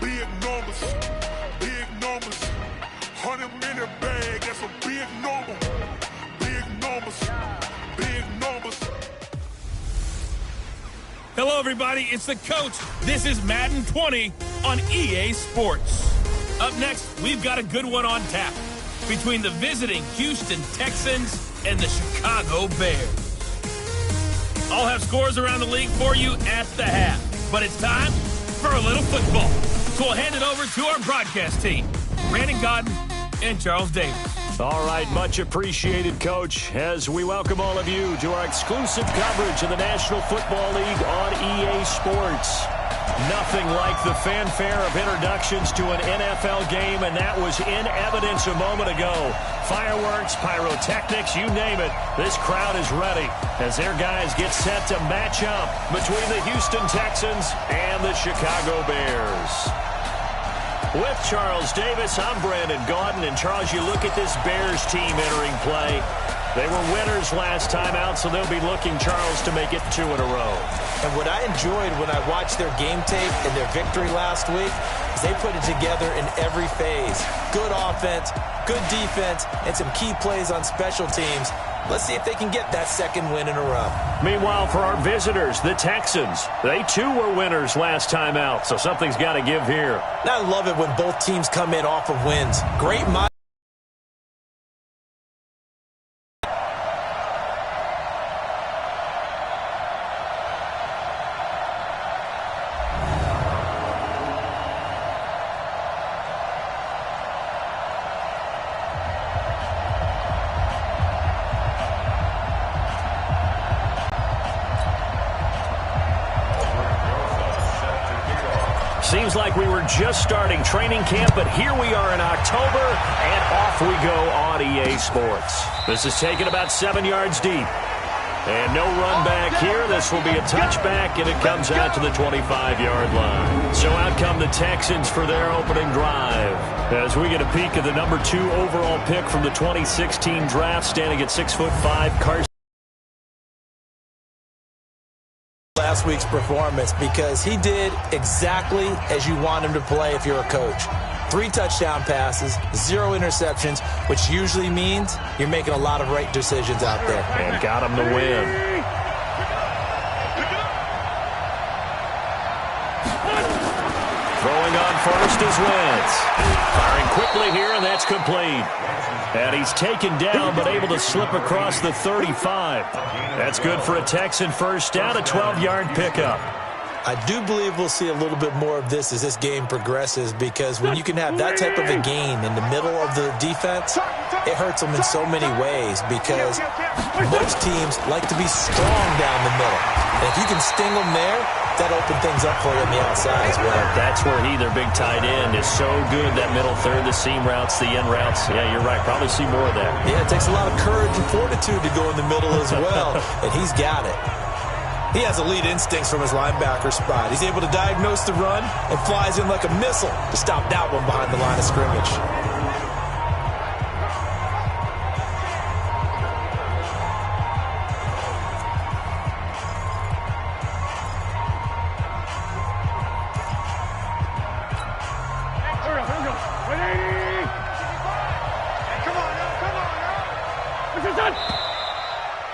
big numbers, big numbers. 100-minute bag, that's a big number. Big numbers, big numbers. Hello, everybody. It's the coach. This is Madden 20 on EA Sports. Up next, we've got a good one on tap between the visiting Houston Texans and the Chicago Bears. I'll have scores around the league for you at the half. But it's time for a little football. So we'll hand it over to our broadcast team, Brandon Godden and Charles Davis. All right, much appreciated, Coach, as we welcome all of you to our exclusive coverage of the National Football League on EA Sports. Nothing like the fanfare of introductions to an NFL game, and that was in evidence a moment ago. Fireworks, pyrotechnics, you name it. This crowd is ready as their guys get set to match up between the Houston Texans and the Chicago Bears. With Charles Davis, I'm Brandon Gaudin. And, Charles, you look at this Bears team entering play. They were winners last time out, so they'll be looking, Charles, to make it 2 in a row. And what I enjoyed when I watched their game tape and their victory last week is they put it together in every phase. Good offense, good defense, and some key plays on special teams. Let's see if they can get that second win in a row. Meanwhile, for our visitors, the Texans, they too were winners last time out, so something's got to give here. And I love it when both teams come in off of wins. Great mind. Seems like we were just starting training camp, but here we are in October, and off we go on EA Sports. This is taken about 7 yards deep. And no run back here. This will be a touchback, and it comes out to the 25-yard line. So out come the Texans for their opening drive. As we get a peek at the number 2 overall pick from the 2016 draft, standing at 6'5", Carson. Last week's performance, because he did exactly as you want him to play if you're a coach. 3 touchdown passes, 0 interceptions, which usually means you're making a lot of right decisions out there. And got him the win. Throwing on first is Wentz. Firing quickly here, and that's complete. And he's taken down, but able to slip across the 35. That's good for a Texan first down, a 12-yard pickup. I do believe we'll see a little bit more of this as this game progresses, because when you can have that type of a gain in the middle of the defense, it hurts them in so many ways, because most teams like to be strong down the middle. And if you can sting them there, that opens things up for you on the outside as well. That's where their big tight end, is so good, that middle third, the seam routes, the in routes. Yeah, you're right. Probably see more of that. Yeah, it takes a lot of courage and fortitude to go in the middle as well, and he's got it. He has elite instincts from his linebacker spot. He's able to diagnose the run and flies in like a missile to stop that one behind the line of scrimmage.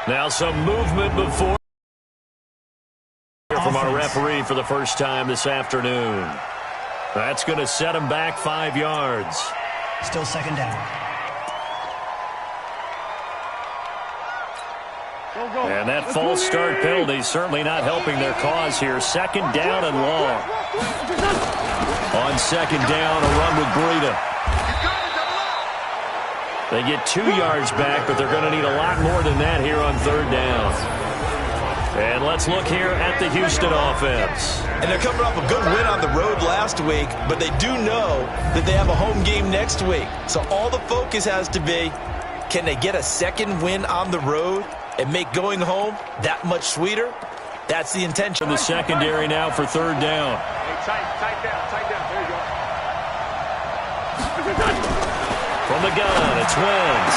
Now some movement before from our referee for the first time this afternoon. That's going to set him back 5 yards. Still second down. And that false start penalty certainly not helping their cause here. Second down and long. On second down, a run with Breida. They get 2 yards back, but they're going to need a lot more than that here on third down. And let's look here at the Houston offense. And they're coming off a good win on the road last week, but they do know that they have a home game next week. So all the focus has to be, can they get a second win on the road and make going home that much sweeter? That's the intention. The secondary now for third down. Hey, tight down. There you go. From the gun, it's Wentz.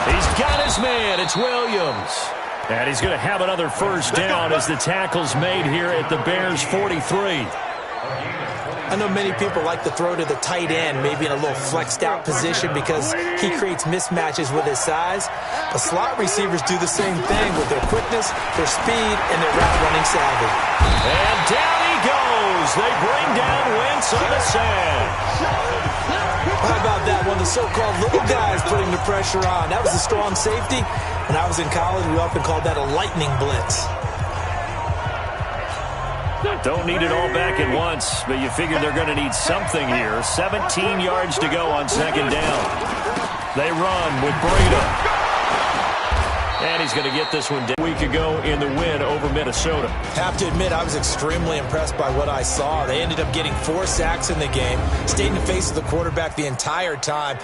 He's got his man. It's Williams. And he's going to have another first down as the tackle's made here at the Bears' 43. I know many people like to throw to the tight end, maybe in a little flexed out position because he creates mismatches with his size. But slot receivers do the same thing with their quickness, their speed, and their route running savvy. And down he goes. They bring down Wentz on the sand. How about that? One of the so-called little guys putting the pressure on. That was a strong safety. When I was in college, we often called that a lightning blitz. Don't need it all back at once, but you figure they're going to need something here. 17 yards to go on second down. They run with Breda. And he's going to get this one down. A week ago in the win over Minnesota. Have to admit, I was extremely impressed by what I saw. They ended up getting 4 sacks in the game, stayed in the face of the quarterback the entire time.